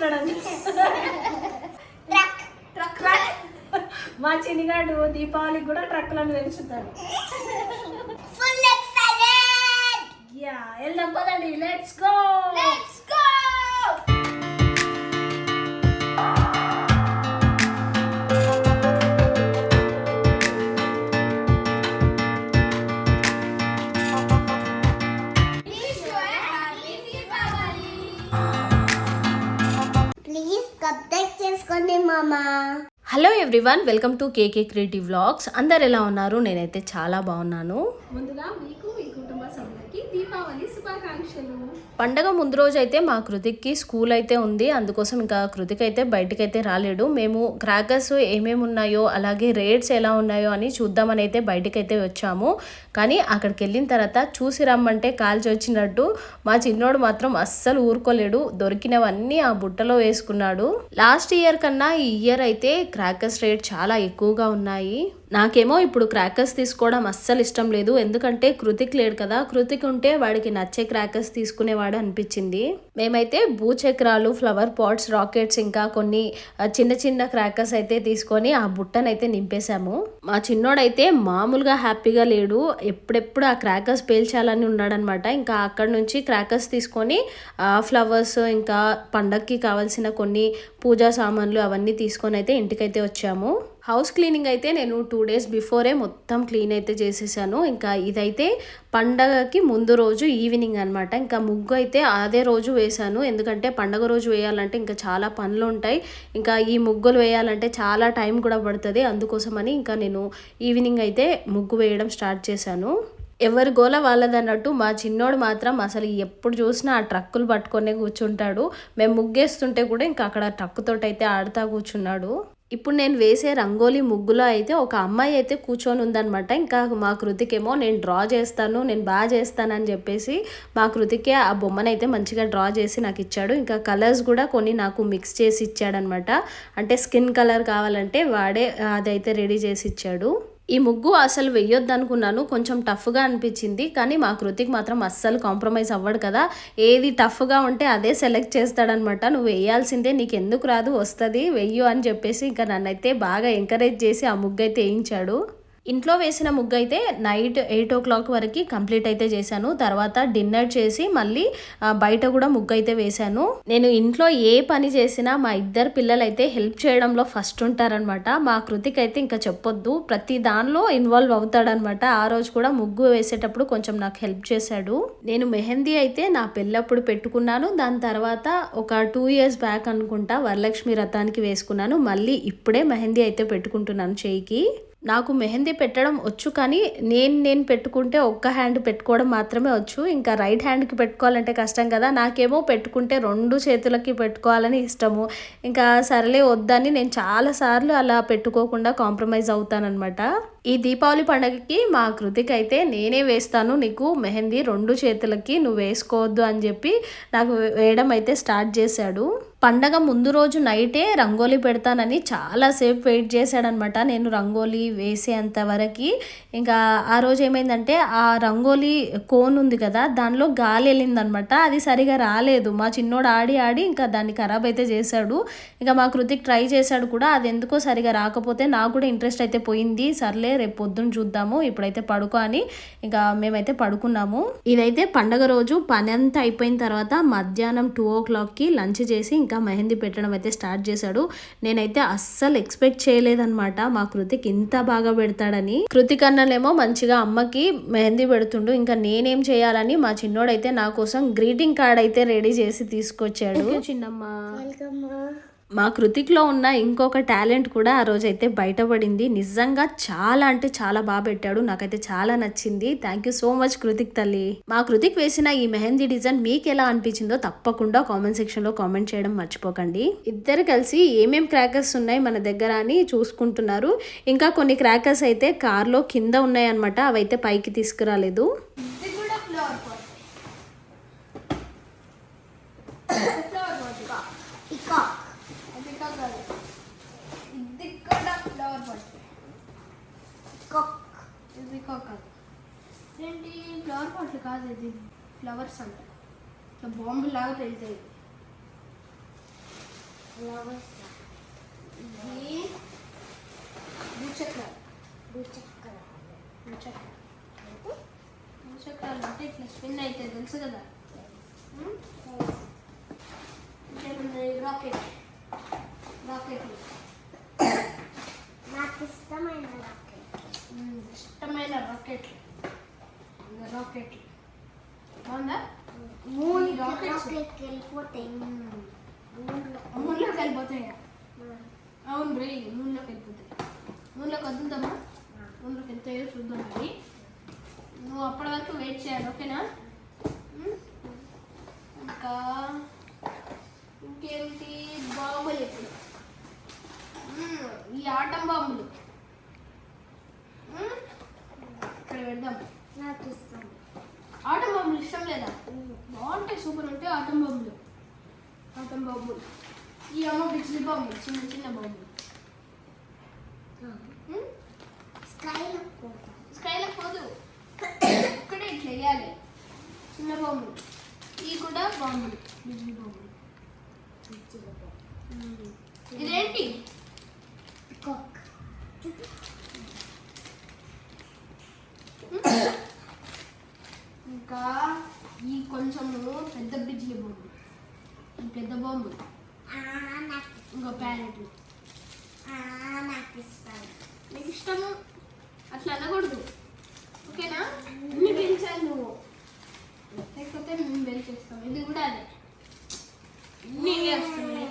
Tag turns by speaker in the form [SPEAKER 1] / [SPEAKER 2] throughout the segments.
[SPEAKER 1] అంటున్నాడు. మా చిన్నగాడు దీపావళికి కూడా ట్రక్కులను పెంచుతాడు. వెళ్దాం పదండి, let's go. Hello everyone, welcome to KK creative vlogs. అందరు ఎలా ఉన్నారు? నేనైతే చాలా బాగున్నాను. ముందుగా మీకు మీ కుటుంబ సభ్యులకి దీపావళి శుభాకాంక్షలు. పండగ ముందు రోజు అయితే మా కృతిక్కి స్కూల్ అయితే ఉంది, అందుకోసం ఇంకా కృతిక్ అయితే బయటికి అయితే రాలేడు. మేము క్రాకర్స్ ఏమేమి ఉన్నాయో అలాగే రేట్స్ ఎలా ఉన్నాయో అని చూద్దామని అయితే బయటికి అయితే వచ్చాము. కానీ అక్కడికి వెళ్ళిన తర్వాత చూసి రమ్మంటే కాల్చి వచ్చినట్టు మా చిన్నోడు మాత్రం అస్సలు ఊరుకోలేడు. దొరికినవన్నీ ఆ బుట్టలో వేసుకున్నాడు. లాస్ట్ ఇయర్ కన్నా ఈ ఇయర్ అయితే క్రాకర్స్ రేట్ చాలా ఎక్కువగా ఉన్నాయి. నాకేమో ఇప్పుడు క్రాకర్స్ తీసుకోవడం అస్సలు ఇష్టం లేదు, ఎందుకంటే కృతిక్ లేడు కదా. కృతిక్ ఉంటే వాడికి నచ్చే క్రాకర్స్ తీసుకునేవాడు అనిపించింది. మేమైతే భూచక్రాలు, ఫ్లవర్ పాట్స్, రాకెట్స్ ఇంకా కొన్ని చిన్న చిన్న క్రాకర్స్ అయితే తీసుకొని ఆ బుట్టనైతే నింపేశాము. మా చిన్నోడైతే మామూలుగా హ్యాపీగా లేడు, ఎప్పుడెప్పుడు ఆ క్రాకర్స్ పేల్చాలని ఉన్నాడనమాట. ఇంకా అక్కడ నుంచి క్రాకర్స్ తీసుకొని ఫ్లవర్స్ ఇంకా పండగకి కావాల్సిన కొన్ని పూజా సామాన్లు అవన్నీ తీసుకొని అయితే ఇంటికైతే వచ్చాము. హౌస్ క్లీనింగ్ అయితే నేను 2 days బిఫోరే మొత్తం క్లీన్ అయితే చేసేసాను. ఇంకా ఇదైతే పండగకి ముందు రోజు ఈవినింగ్ అనమాట. ఇంకా ముగ్గు అయితే అదే రోజు వేశాను, ఎందుకంటే పండగ రోజు వేయాలంటే ఇంకా చాలా పనులు ఉంటాయి. ఇంకా ఈ ముగ్గులు వేయాలంటే చాలా టైం కూడా పడుతుంది, అందుకోసమని ఇంకా నేను ఈవినింగ్ అయితే ముగ్గు వేయడం స్టార్ట్ చేశాను. ఎవరి గోల వాళ్ళదన్నట్టు మా చిన్నోడు మాత్రం అసలు ఎప్పుడు చూసినా ఆ ట్రక్కులు పట్టుకొనే కూర్చుంటాడు. మేము ముగ్గేస్తుంటే కూడా ఇంకా అక్కడ ట్రక్కుతోటి అయితే ఆడుతూ కూర్చున్నాడు. ఇప్పుడు నేను వేసే రంగోలీ ముగ్గులో అయితే ఒక అమ్మాయి అయితే కూర్చొని ఉందనమాట. ఇంకా మా కృతికేమో నేను డ్రా చేస్తాను, నేను బాగా చేస్తానని చెప్పేసి మా కృతికే ఆ బొమ్మనైతే మంచిగా డ్రా చేసి నాకు ఇచ్చాడు. ఇంకా కలర్స్ కూడా కొన్ని నాకు మిక్స్ చేసి ఇచ్చాడనమాట. అంటే స్కిన్ కలర్ కావాలంటే వాడే అదైతే రెడీ చేసి ఇచ్చాడు. ఈ ముగ్గు అసలు వేయొద్దు అనుకున్నాను, కొంచెం టఫ్గా అనిపించింది. కానీ మా కృతిక్ మాత్రం అస్సలు కాంప్రమైజ్ అవ్వడు కదా, ఏది టఫ్గా ఉంటే అదే సెలెక్ట్ చేస్తాడనమాట. నువ్వు వేయాల్సిందే, నీకు ఎందుకు రాదు, వస్తుంది, వెయ్యు అని చెప్పేసి ఇంకా నన్నైతే బాగా ఎంకరేజ్ చేసి ఆ ముగ్గు అయితే వేయించాడు. ఇంట్లో వేసిన ముగ్గు అయితే నైట్ 8 o'clock వరకు కంప్లీట్ అయితే చేశాను. తర్వాత డిన్నర్ చేసి మళ్ళీ బయట కూడా ముగ్గు అయితే వేశాను. నేను ఇంట్లో ఏ పని చేసినా మా ఇద్దరు పిల్లలు అయితే హెల్ప్ చేయడంలో ఫస్ట్ ఉంటారనమాట. మా కృతిక్ అయితే ఇంకా చెప్పొద్దు, ప్రతి దానిలో ఇన్వాల్వ్ అవుతాడనమాట. ఆ రోజు కూడా ముగ్గు వేసేటప్పుడు కొంచెం నాకు హెల్ప్ చేశాడు. నేను మెహందీ అయితే నా పెళ్ళప్పుడు పెట్టుకున్నాను, దాని తర్వాత ఒక 2 years బ్యాక్ అనుకుంటా వరలక్ష్మి వ్రతానికి వేసుకున్నాను. మళ్ళీ ఇప్పుడే మెహందీ అయితే పెట్టుకుంటున్నాను చేయికి. నాకు మెహందీ పెట్టడం వచ్చు, కానీ నేను పెట్టుకుంటే ఒక్క హ్యాండ్ పెట్టుకోవడం మాత్రమే వచ్చు. ఇంకా రైట్ హ్యాండ్కి పెట్టుకోవాలంటే కష్టం కదా. నాకేమో పెట్టుకుంటే 2 చేతులకి పెట్టుకోవాలని ఇష్టము. ఇంకా సరేలే వద్దని నేను చాలాసార్లు అలా పెట్టుకోకుండా కాంప్రమైజ్ అవుతానన్నమాట. ఈ దీపావళి పండుగకి మా కృతిక్ అయితే నేనే వేస్తాను నీకు మెహందీ 2 చేతులకి, నువ్వు వేసుకోవద్దు అని చెప్పి నాకు వేయడం అయితే స్టార్ట్ చేశాడు. పండగ ముందు రోజు నైటే రంగోలీ పెడతానని చాలాసేపు వెయిట్ చేశాడనమాట నేను రంగోలీ వేసేంత వరకు. ఇంకా ఆ రోజు ఏమైందంటే ఆ రంగోలీ కోన్ ఉంది కదా, దానిలో గాలి వెళ్ళిందనమాట, అది సరిగా రాలేదు. మా చిన్నోడు ఆడి ఆడి ఇంకా దాన్ని ఖరాబ్ అయితే చేశాడు. ఇంకా మా కృతిక్ ట్రై చేశాడు కూడా, అది ఎందుకో సరిగా రాకపోతే నాకు కూడా ఇంట్రెస్ట్ అయితే పోయింది. సర్లే రేపు పొద్దున్న చూద్దాము, ఇప్పుడైతే పడుకో అని ఇంకా మేమైతే పడుకున్నాము. ఇదైతే పండగ రోజు పని అంతా అయిపోయిన తర్వాత మధ్యాహ్నం 2 o'clockకి లంచ్ చేసి ఇంకా మెహందీ పెట్టడం అయితే స్టార్ట్ చేశాడు. నేనైతే అస్సలు ఎక్స్పెక్ట్ చేయలేదన్నమాట మా కృతిక్ ఇంత బాగా పెడతాడని. కృతిక్ అన్నలేమో మంచిగా అమ్మకి మెహందీ పెడుతుండు, ఇంకా నేనేం చేయాలని మా చిన్నోడైతే నా కోసం గ్రీటింగ్ కార్డ్ అయితే రెడీ చేసి తీసుకొచ్చాడు. చిన్నమ్మ మా కృతిక్లో ఉన్న ఇంకొక టాలెంట్ కూడా ఆ రోజైతే బయటపడింది. నిజంగా చాలా అంటే చాలా బాగా పెట్టాడు, నాకైతే చాలా నచ్చింది. Thank you so much Kritik తల్లి. మా కృతిక్ వేసిన ఈ మెహందీ డిజైన్ మీకు ఎలా అనిపించిందో తప్పకుండా కామెంట్ సెక్షన్లో కామెంట్ చేయడం మర్చిపోకండి. ఇద్దరు కలిసి ఏమేం క్రాకర్స్ ఉన్నాయి మన దగ్గర అని చూసుకుంటున్నారు. ఇంకా కొన్ని క్రాకర్స్ అయితే కార్లో కింద ఉన్నాయన్నమాట, అవైతే పైకి తీసుకురాలేదు.
[SPEAKER 2] ఏంటి ఫ్లవర్ పాట్లు కాదు, ఇది ఫ్లవర్స్ అంట, ఇట్లా బాంబులాగా వెళ్తాయి. ఇది భూచక్రాలు. భూచక్రాలు అంటే ఇట్లా స్పిన్ అయితే తెలుసు కదా. ఇంకేమున్నాయి? రాకెట్లు.
[SPEAKER 3] నాకు ఇష్టమైన
[SPEAKER 2] రాకెట్లు. రాకెట్లు బాగుందా?
[SPEAKER 3] రాకెట్కి వెళ్ళిపోతాయి.
[SPEAKER 2] మూన్లోకి వెళ్ళిపోతాయా? అవును రే, మూన్లోకి వెళ్ళిపోతాయి. మూన్లోకి వద్దుందమ్మా. మూన్లోకి వెళ్తాయో చూద్దాం. మరి నువ్వు అప్పటి వరకు వెయిట్ చేయాలి, ఓకేనా? ఇంకా ఇంకేంటి? బాంబులు ఇప్పుడు ఈ ఆటం బాంబులు ఇక్కడ పెడదాం.
[SPEAKER 3] నాకు ఇష్టం.
[SPEAKER 2] ఆటం బాంబులు ఇష్టం లేదా? బాగుంటాయి, సూపర్ ఉంటాయి ఆటం బాంబులు. ఈ అమ్మ బిజ్లీ బాంబులు, చిన్న చిన్న బాంబులు. స్కైలో పోదు, ఇక్కడే ఇట్లా వేయాలి చిన్న బాంబులు. ఇవి కూడా బాంబులు, బిజ్లీ బాంబులు. ఇదేంటి? ఇంకా ఈ కొంచెము పెద్ద బిజ్లీ బాంబులు, ఈ పెద్ద బాంబులు. ఇంకో ప్యారెట్లు.
[SPEAKER 3] నాకు ఇష్టం.
[SPEAKER 2] నీకు ఇష్టము అట్లా అనకూడదు, ఓకేనా? ఇన్ని పెంచాలి నువ్వు, లేకపోతే మేము పెంచేస్తాం. ఇది కూడా అదే, ఇన్ని వేస్తున్నాయి.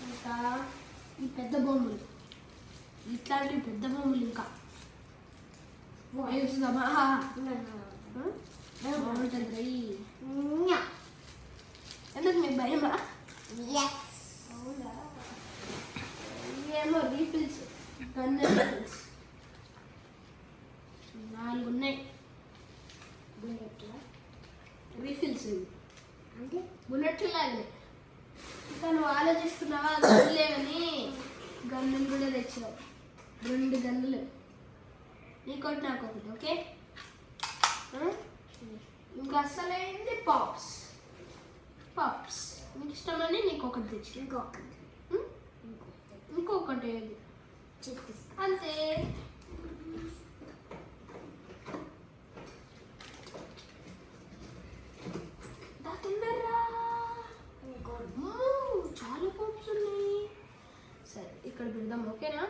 [SPEAKER 2] ఇంకా ఈ పెద్ద బొమ్మలు, ఇట్లాంటివి పెద్ద బొమ్మలు. ఇంకా వేస్తుందమ్మా, బాగుంటుంది రై. ఎందుకు మీకు భయమా? అవునా? ఏమో రీఫిల్స్, గన్ రీఫిల్స్ 4 ఉన్నాయి. రీఫిల్స్
[SPEAKER 3] అంటే
[SPEAKER 2] బుల్లెట్లు లాగే. ఇంకా నువ్వు ఆలోచిస్తున్నావా గన్నులేవని? గన్నులు కూడా తెచ్చావు, 2 గన్నులు, నీకొకటి నాకొకటి, ఓకే? ఇంకా అసలైంది పాప్స్. నీకు ఇష్టమని నీకు ఒకటి తెచ్చి, ఇంకొకటి అంతే. చాలా పాప్స్ ఉన్నాయి. సరే ఇక్కడ పెడదాం, ఓకేనా?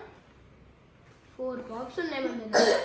[SPEAKER 2] 4 పాప్స్ ఉన్నాయి మన దగ్గర.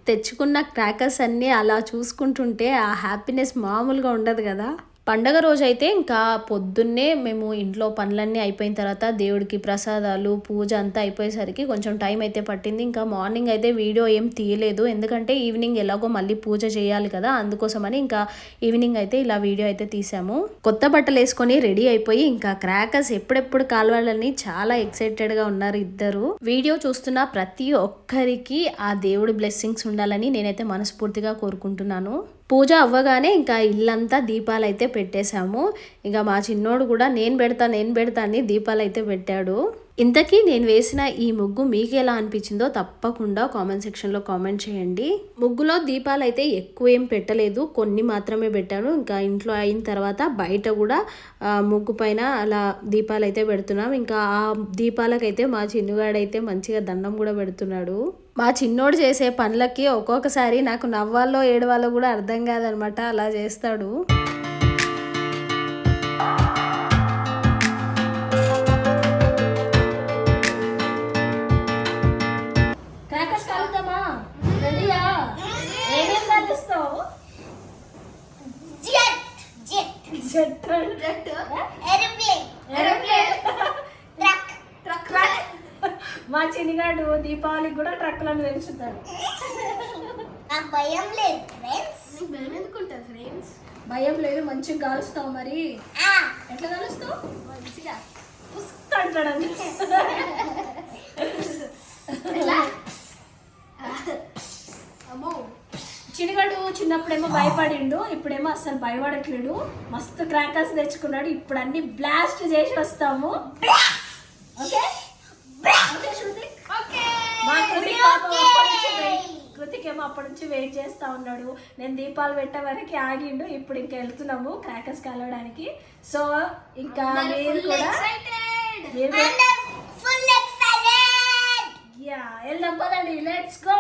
[SPEAKER 1] తెచ్చుకున్న క్రాకర్స్ అన్నీ అలా చూసుకుంటుంటే ఆ హ్యాపీనెస్ మామూలుగా ఉండదు కదా. పండగ రోజు అయితే ఇంకా పొద్దున్నే మేము ఇంట్లో పనులన్నీ అయిపోయిన తర్వాత దేవుడికి ప్రసాదాలు పూజ అంతా అయిపోయేసరికి కొంచెం టైం అయితే పట్టింది. ఇంకా మార్నింగ్ అయితే వీడియో ఏం తీయలేదు, ఎందుకంటే ఈవినింగ్ ఎలాగో మళ్ళీ పూజ చేయాలి కదా, అందుకోసమని ఇంకా ఈవినింగ్ అయితే ఇలా వీడియో అయితే తీసాము. కొత్త బట్టలు వేసుకొని రెడీ అయిపోయి ఇంకా క్రాకర్స్ ఎప్పుడెప్పుడు కాలవాలని చాలా ఎక్సైటెడ్గా ఉన్నారు ఇద్దరు. వీడియో చూస్తున్న ప్రతి ఒక్కరికి ఆ దేవుడి బ్లెస్సింగ్స్ ఉండాలని నేనైతే మనస్ఫూర్తిగా కోరుకుంటున్నాను. పూజ అవ్వగానే ఇంకా ఇల్లంతా దీపాలు అయితే పెట్టేశాము. ఇంకా మా చిన్నోడు కూడా నేను పెడతా అని దీపాలు అయితే పెట్టాడు. ఇంతకీ నేను వేసిన ఈ ముగ్గు మీకు ఎలా అనిపించిందో తప్పకుండా కామెంట్ సెక్షన్లో కామెంట్ చేయండి. ముగ్గులో దీపాలు అయితే ఎక్కువ ఏం పెట్టలేదు, కొన్ని మాత్రమే పెట్టాను. ఇంకా ఇంట్లో అయిన తర్వాత బయట కూడా ముగ్గు పైన అలా దీపాలు అయితే పెడుతున్నాం. ఇంకా ఆ దీపాలకైతే మా చిన్నగాడైతే మంచిగా దండం కూడా పెడుతున్నాడు. మా చిన్నోడు చేసే పనులకి ఒక్కొక్కసారి నాకు నవ్వాలో ఏడవాలో కూడా అర్థం కాదనమాట, అలా చేస్తాడు. మా చిన్నగాడు దీపావళికి కూడా ట్రక్కులను పెంచుతాడు.
[SPEAKER 3] భయం లేదు ఫ్రెండ్స్.
[SPEAKER 2] భయం ఎందుకుంటుంది ఫ్రెండ్స్?
[SPEAKER 1] భయం లేదు, మంచిగా కాలుస్తావు. మరి
[SPEAKER 2] ఎట్లా కాలుస్తావు?
[SPEAKER 1] మంచిగా అంటాడండి.
[SPEAKER 2] అమ్మో,
[SPEAKER 1] చిన్నగాడు చిన్నప్పుడేమో భయపడిండు, ఇప్పుడేమో అసలు భయపడట్లేడు. మస్తు క్రాకర్స్ తెచ్చుకున్నాడు. ఇప్పుడు అన్ని బ్లాస్ట్ చేసి వస్తాము. ఓకే, కృతికేమో ఏమో అప్పటి నుంచి వెయిట్ చేస్తూ ఉన్నాడు. నేను దీపాలు పెట్టే వరకు ఆగిండు. ఇప్పుడు ఇంకా వెళ్తున్నాము క్రాకర్స్ కలవడానికి. సో ఇంకా మీరు కూడా
[SPEAKER 3] ఫుల్ ఎక్సైటెడ్.
[SPEAKER 1] యా వెళ్దాం పదండి, లెట్స్ గో.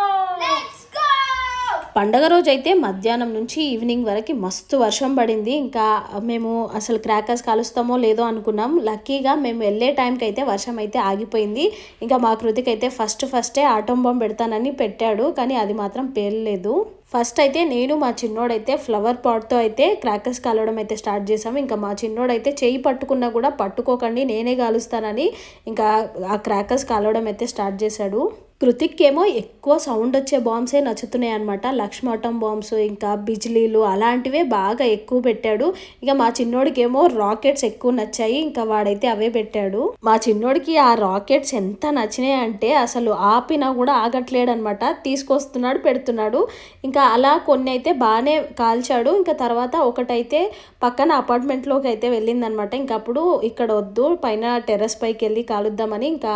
[SPEAKER 2] పండగ రోజు అయితే మధ్యాహ్నం నుంచి ఈవినింగ్ వరకు మస్తు వర్షం పడింది. ఇంకా మేము అసలు క్రాకర్స్ కలుస్తామో లేదో అనుకున్నాం. లక్కీగా మేము వెళ్ళే టైంకి అయితే వర్షం అయితే ఆగిపోయింది. ఇంకా మా కృతికి అయితే ఫస్టే ఆటం బాంబ్ పెడతానని పెట్టాడు, కానీ అది మాత్రం పేలలేదు. ఫస్ట్ అయితే నేను మా చిన్నోడైతే ఫ్లవర్ పాట్తో అయితే క్రాకర్స్ కాలవడం అయితే స్టార్ట్ చేసాము. ఇంకా మా చిన్నోడైతే చేయి పట్టుకున్నా కూడా పట్టుకోకండి నేనే కాలుస్తానని ఇంకా ఆ క్రాకర్స్ కాలవడం అయితే స్టార్ట్ చేశాడు. కృతిక్ ఏమో ఎక్కువ సౌండ్ వచ్చే బాంబ్సే నచ్చుతున్నాయి అనమాట. లక్ష్మాటం బాంబ్స్ ఇంకా బిజ్లీలు అలాంటివే బాగా ఎక్కువ పెట్టాడు. ఇక మా చిన్నోడికి ఏమో రాకెట్స్ ఎక్కువ నచ్చాయి, ఇంకా వాడైతే అవే పెట్టాడు. మా చిన్నోడికి ఆ రాకెట్స్ ఎంత నచ్చినాయి అంటే అసలు ఆపినా కూడా ఆగట్లేడు అనమాట. తీసుకొస్తున్నాడు పెడుతున్నాడు. ఇంకా అలా కొన్ని అయితే బాగానే కాల్చాడు. ఇంకా తర్వాత ఒకటైతే పక్కన అపార్ట్మెంట్లోకి అయితే వెళ్ళిందనమాట. ఇంకా అప్పుడు ఇక్కడ వద్దు పైన టెర్రస్ పైకి వెళ్ళి కాలుద్దామని ఇంకా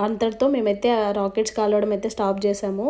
[SPEAKER 2] అంతటితో మేమైతే రాకెట్స్ కాలవడం అయితే స్టాప్ చేసాము.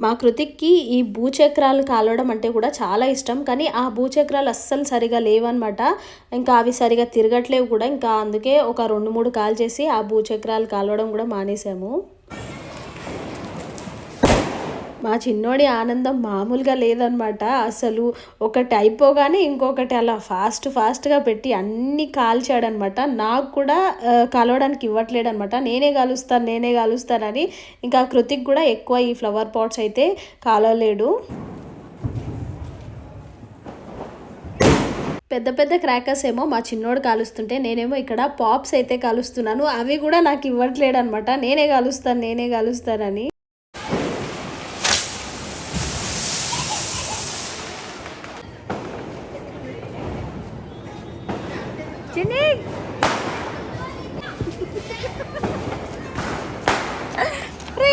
[SPEAKER 2] మా కృతిక్కి ఈ భూచక్రాలు కాలవడం అంటే కూడా చాలా ఇష్టం, కానీ ఆ భూచక్రాలు అస్సలు సరిగా లేవన్నమాట. ఇంకా అవి సరిగా తిరగట్లేవు కూడా. ఇంకా అందుకే ఒక 2-3 కాల్ చేసి ఆ భూచక్రాలు కాలవడం కూడా మానేసాము. మా చిన్నోడి ఆనందం మామూలుగా లేదనమాట. అసలు ఒకటి అయిపోగానే ఇంకొకటి అలా ఫాస్ట్గా పెట్టి అన్నీ కాల్చాడనమాట. నాకు కూడా కలవడానికి ఇవ్వట్లేడు అనమాట. నేనే కాలుస్తానని. ఇంకా కృతిక్ కూడా ఎక్కువ ఈ ఫ్లవర్ పాట్స్ అయితే కాలవలేడు. పెద్ద క్రాకర్స్ ఏమో మా చిన్నోడు కాలుస్తుంటే నేనేమో ఇక్కడ పాప్స్ అయితే కాలుస్తున్నాను. అవి కూడా నాకు ఇవ్వట్లేడు అనమాట. నేనే కాలుస్తానని.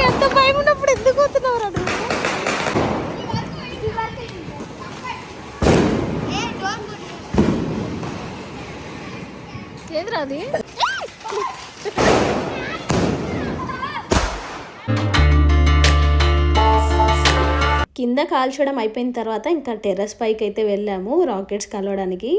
[SPEAKER 2] ఎంత భయం ఉన్నప్పుడు ఎందుకు పోతున్నావు? ఏదిరా అది? కింద కాల్చడం అయిపోయిన తర్వాత ఇంకా టెర్రస్ పైకి అయితే వెళ్ళాము రాకెట్స్ కలవడానికి.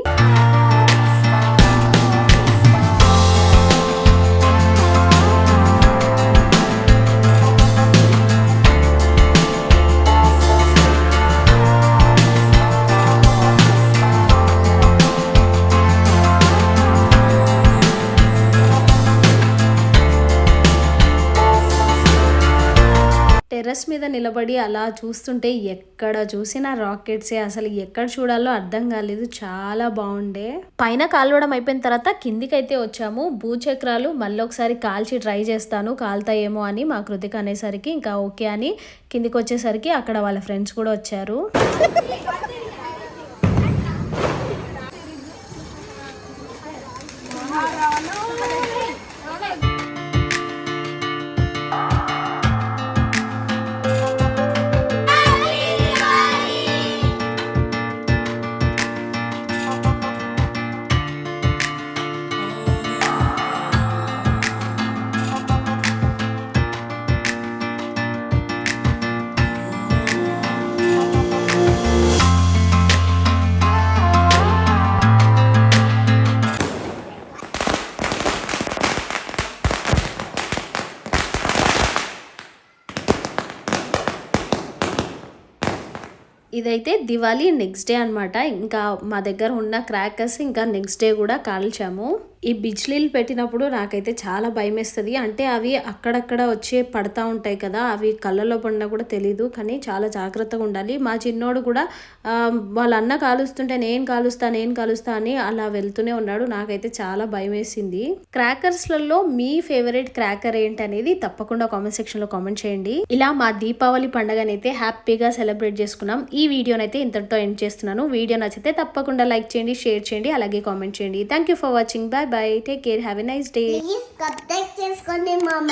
[SPEAKER 2] టెర్రస్ మీద నిలబడి అలా చూస్తుంటే ఎక్కడ చూసినా రాకెట్సే. అసలు ఎక్కడ చూడాలో అర్థం కాలేదు. చాలా బాగుండే. పైన కాలవడం అయిపోయిన తర్వాత కిందికైతే వచ్చాము. భూచక్రాలు మళ్ళీ ఒకసారి కాల్చి ట్రై చేస్తాను కాలుతాయేమో అని మా కృతిక అనేసరికి ఇంకా ఓకే అని కిందికి వచ్చేసరికి అక్కడ వాళ్ళ ఫ్రెండ్స్ కూడా వచ్చారు. ఇదైతే దివాళీ నెక్స్ట్ డే అనమాట. ఇంకా మా దగ్గర ఉన్న క్రాకర్స్ ఇంకా నెక్స్ట్ డే కూడా కాల్చాము. ఈ బిజ్లీలు పెట్టినప్పుడు నాకైతే చాలా భయం వేస్తుంది. అంటే అవి అక్కడక్కడ వచ్చి పడతా ఉంటాయి కదా, అవి కళ్ళలో పడినా కూడా తెలీదు. కానీ చాలా జాగ్రత్తగా ఉండాలి. మా చిన్నోడు కూడా వాళ్ళ అన్న కాలుస్తుంటే నేను కాలుస్తా అని అలా వెళ్తూనే ఉన్నాడు. నాకైతే చాలా భయం వేసింది. క్రాకర్స్లలో మీ ఫేవరెట్ క్రాకర్ ఏంటనేది తప్పకుండా కామెంట్ సెక్షన్ లో కామెంట్ చేయండి. ఇలా మా దీపావళి పండుగనైతే హ్యాపీగా సెలబ్రేట్ చేసుకున్నాం. ఈ వీడియోనైతే ఇంతటితో ఎండ్ చేస్తున్నాను. వీడియో నచ్చితే తప్పకుండా లైక్ చేయండి, షేర్ చేయండి, అలాగే కామెంట్ చేయండి. Thank you for watching. Bye bye, take care, have a nice day.
[SPEAKER 3] Please subscribe చేసుకోండి మామ.